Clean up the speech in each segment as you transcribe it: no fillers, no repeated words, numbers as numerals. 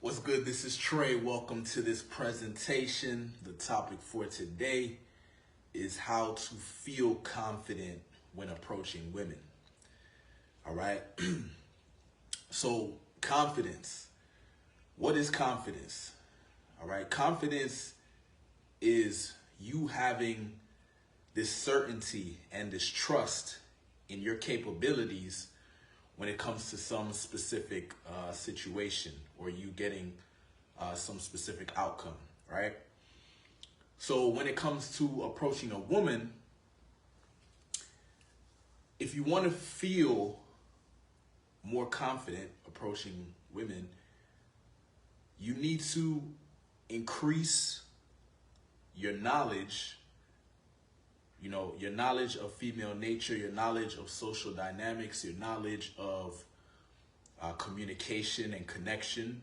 What's good? This is Trey. Welcome to this presentation. The topic for today is how to feel confident when approaching women. All right. So, confidence. What is confidence? All right. Confidence is you having this certainty and this trust in your capabilities when it comes to some specific situation or you getting some specific outcome, right? So when it comes to approaching a woman, if you want to feel more confident approaching women, you need to increase your knowledge, your knowledge of female nature, your knowledge of social dynamics, your knowledge of communication and connection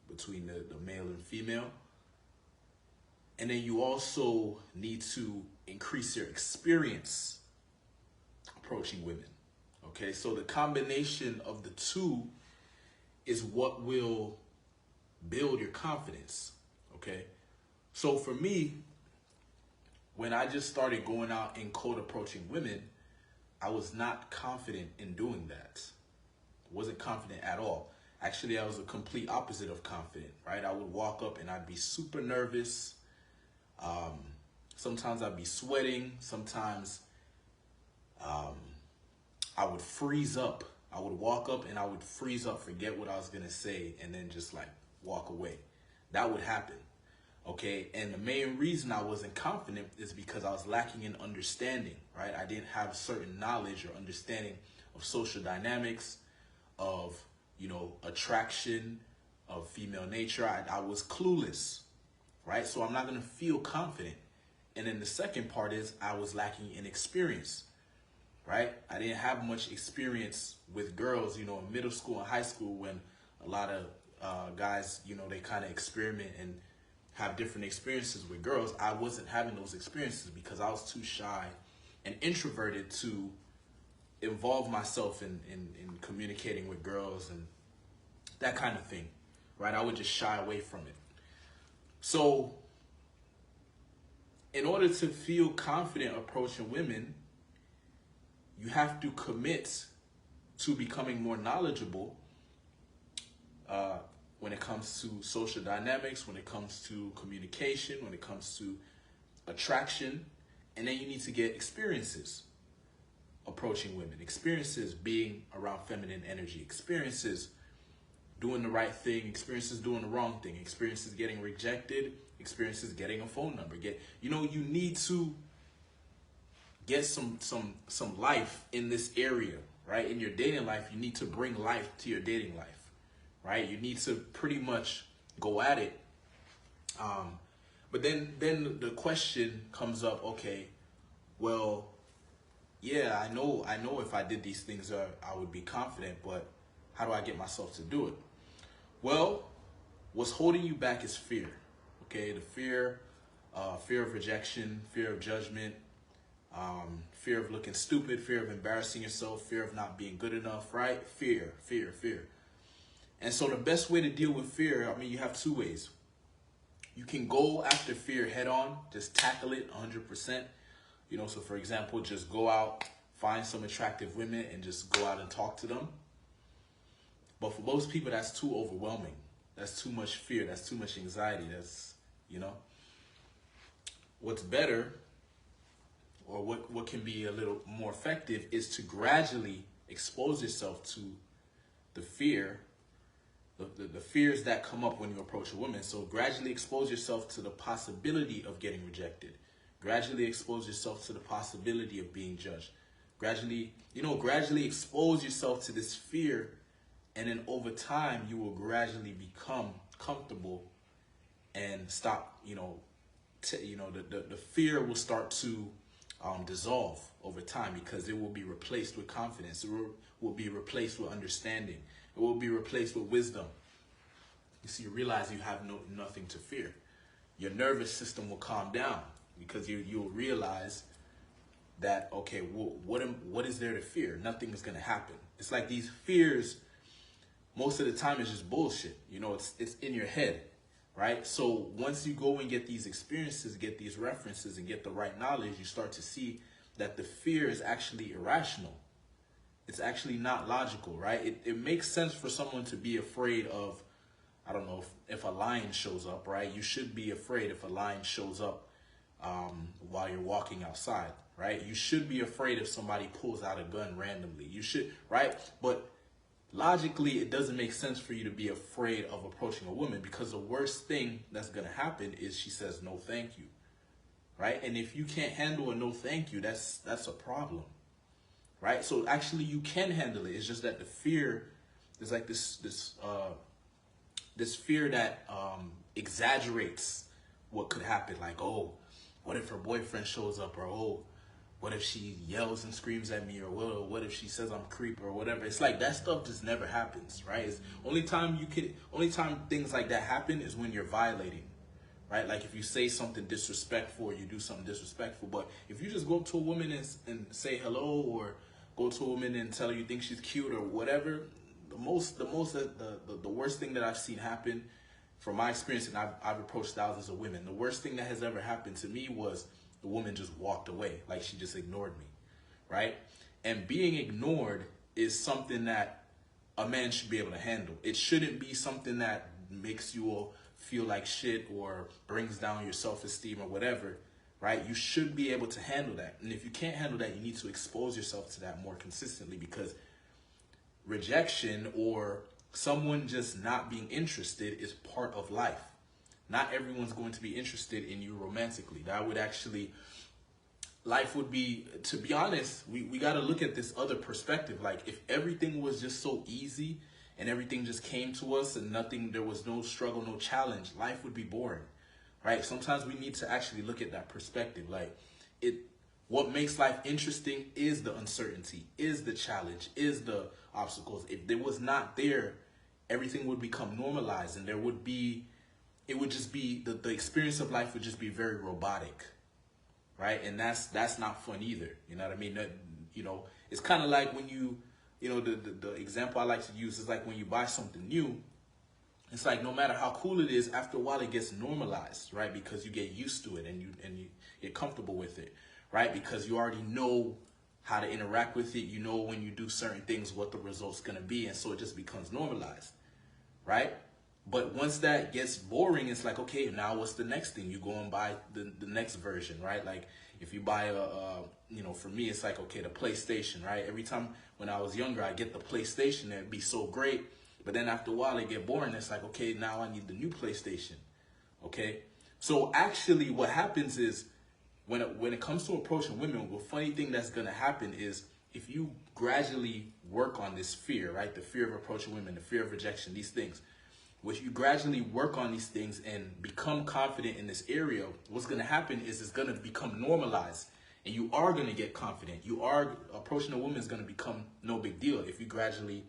between the male and female. And then you also need to increase your experience approaching women. Okay, so the combination of the two is what will build your confidence. Okay, so for me, when I just started going out and cold approaching women, I was not confident in doing that. Wasn't confident at all. Actually, I was a complete opposite of confident, right? I would walk up and I'd be super nervous. Sometimes I'd be sweating. Sometimes I would freeze up. I would walk up and I would freeze up, forget what I was going to say, and then just like walk away. That would happen. Okay, and the main reason I wasn't confident is because I was lacking in understanding, right? I didn't have certain knowledge or understanding of social dynamics, of, attraction, of female nature. I was clueless, right? So I'm not going to feel confident. And then the second part is I was lacking in experience, right? I didn't have much experience with girls, in middle school and high school when a lot of guys, they kind of experiment and have different experiences with girls. I wasn't having those experiences because I was too shy and introverted to involve myself in communicating with girls and that kind of thing, right? I would just shy away from it. So in order to feel confident approaching women, you have to commit to becoming more knowledgeable when it comes to social dynamics, when it comes to communication, when it comes to attraction, and then you need to get experiences approaching women, experiences being around feminine energy, experiences doing the right thing, experiences doing the wrong thing, experiences getting rejected, experiences getting a phone number. You need to get some life in this area, right? In your dating life, you need to bring life to your dating life. Right, you need to pretty much go at it, but then the question comes up. Okay, well, yeah, I know if I did these things, I would be confident. But how do I get myself to do it? Well, what's holding you back is fear. Okay, the fear of rejection, fear of judgment, fear of looking stupid, fear of embarrassing yourself, fear of not being good enough. Right, fear. And so the best way to deal with fear, you have two ways. You can go after fear head on, just tackle it 100%. So for example, just go out, find some attractive women and just go out and talk to them. But for most people, that's too overwhelming. That's too much fear. That's too much anxiety. That's, what's better, or what can be a little more effective, is to gradually expose yourself to the fear, the fears that come up when you approach a woman. So gradually expose yourself to the possibility of getting rejected. Gradually expose yourself to the possibility of being judged. Gradually expose yourself to this fear, and then over time you will gradually become comfortable and stop. The fear will start to dissolve over time because it will be replaced with confidence. It will be replaced with understanding. It will be replaced with wisdom. You realize you have nothing to fear. Your nervous system will calm down because you'll realize that, okay, what is there to fear? Nothing is going to happen. It's like these fears most of the time it's just bullshit. You know, it's in your head, right? So once you go and get these experiences, get these references, and get the right knowledge, you start to see that the fear is actually irrational. It's actually not logical, right? It makes sense for someone to be afraid of, I don't know, if a lion shows up, right? You should be afraid if a lion shows up while you're walking outside, right? You should be afraid if somebody pulls out a gun randomly. You should, right? But logically, it doesn't make sense for you to be afraid of approaching a woman, because the worst thing that's going to happen is she says no thank you, right? And if you can't handle a no thank you, that's a problem, right? So actually you can handle it. It's just that the fear, there's like this fear that exaggerates what could happen. Like, oh, what if her boyfriend shows up? Or, oh, what if she yells and screams at me? Or what if she says I'm creep or whatever? It's like that stuff just never happens, right? It's only time things like that happen is when you're violating, right? Like if you say something disrespectful or you do something disrespectful. But if you just go up to a woman and say hello, or go to a woman and tell her you think she's cute or whatever, the worst thing that I've seen happen from my experience, and I've approached thousands of women, the worst thing that has ever happened to me was the woman just walked away, like she just ignored me, right? And being ignored is something that a man should be able to handle. It shouldn't be something that makes you all feel like shit or brings down your self-esteem or whatever, right? You should be able to handle that. And if you can't handle that, you need to expose yourself to that more consistently, because rejection or someone just not being interested is part of life. Not everyone's going to be interested in you romantically. That would actually, life would be, to be honest, we got to look at this other perspective. Like if everything was just so easy and everything just came to us and there was no struggle, no challenge, life would be boring, right? Sometimes we need to actually look at that perspective. Like what makes life interesting is the uncertainty, is the challenge, is the obstacles. If there was not there, everything would become normalized, and it would just be, the experience of life would just be very robotic, right? And that's not fun either. You know what I mean? It's kind of like when the example I like to use is like when you buy something new. It's like no matter how cool it is, after a while it gets normalized, right? Because you get used to it and you get comfortable with it, right? Because you already know how to interact with it. You know when you do certain things what the result's gonna be, and so it just becomes normalized, right? But once that gets boring, it's like, okay, now what's the next thing? You go and buy the next version, right? Like if you buy for me, it's like, okay, the PlayStation, right? Every time when I was younger, I get the PlayStation, it'd be so great. But then after a while, it get boring. It's like, okay, now I need the new PlayStation, okay? So actually what happens is when it comes to approaching women, the funny thing that's going to happen is if you gradually work on this fear, right? The fear of approaching women, the fear of rejection, these things. If you gradually work on these things and become confident in this area, what's going to happen is it's going to become normalized, and you are going to get confident. Approaching a woman is going to become no big deal if you gradually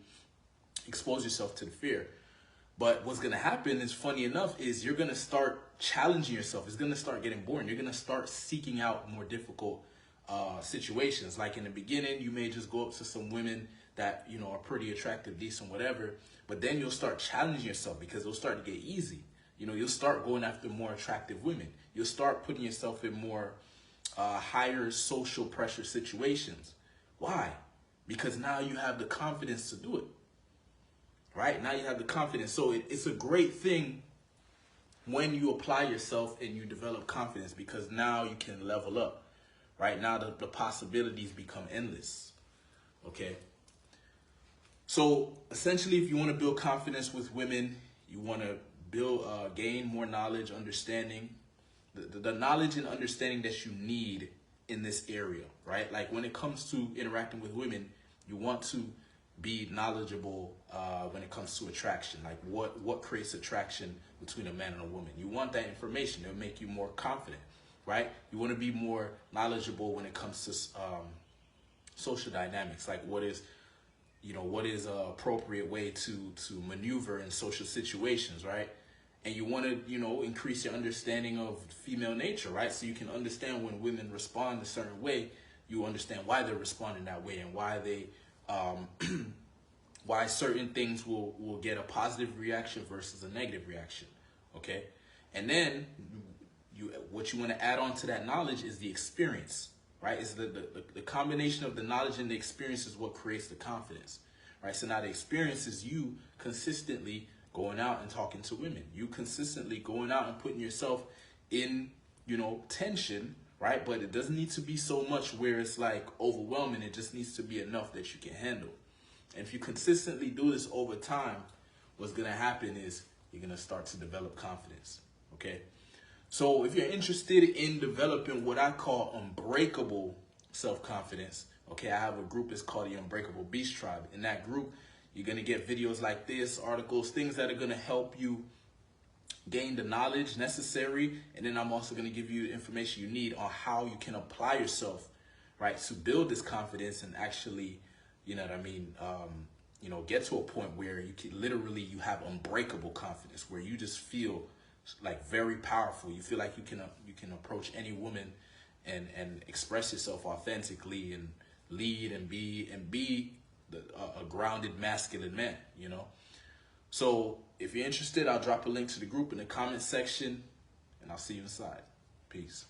expose yourself to the fear. But what's going to happen is, funny enough, is you're going to start challenging yourself. It's going to start getting boring. You're going to start seeking out more difficult situations. Like in the beginning, you may just go up to some women that, are pretty attractive, decent, whatever. But then you'll start challenging yourself because it'll start to get easy. You'll start going after more attractive women. You'll start putting yourself in more higher social pressure situations. Why? Because now you have the confidence to do it. Right? Now you have the confidence. So it's a great thing when you apply yourself and you develop confidence, because now you can level up. Right? Now the possibilities become endless. Okay? So essentially, if you want to build confidence with women, you want to gain more knowledge, understanding, the knowledge and understanding that you need in this area, right? Like when it comes to interacting with women, you want to be knowledgeable when it comes to attraction, like what creates attraction between a man and a woman. You want that information. It'll make you more confident, right? You want to be more knowledgeable when it comes to social dynamics, like what is an appropriate way to maneuver in social situations, right? And you want to, increase your understanding of female nature, right? So you can understand when women respond a certain way, you understand why they're responding that way and why why certain things will get a positive reaction versus a negative reaction. Okay, and then what you want to add on to that knowledge is the experience, right? Is the combination of the knowledge and the experience is what creates the confidence, right? So now the experience is you consistently going out and talking to women, you consistently going out and putting yourself in, tension, right? But it doesn't need to be so much where it's like overwhelming. It just needs to be enough that you can handle. And if you consistently do this over time, what's going to happen is you're going to start to develop confidence, okay? So if you're interested in developing what I call unbreakable self-confidence, okay, I have a group, it's called the Unbreakable Beast Tribe. In that group, you're going to get videos like this, articles, things that are going to help you gain the knowledge necessary. And then I'm also going to give you the information you need on how you can apply yourself, right, to build this confidence and actually, get to a point where you can you have unbreakable confidence, where you just feel like very powerful. You feel like you can approach any woman and express yourself authentically and lead and be a grounded masculine man, So if you're interested, I'll drop a link to the group in the comment section, and I'll see you inside. Peace.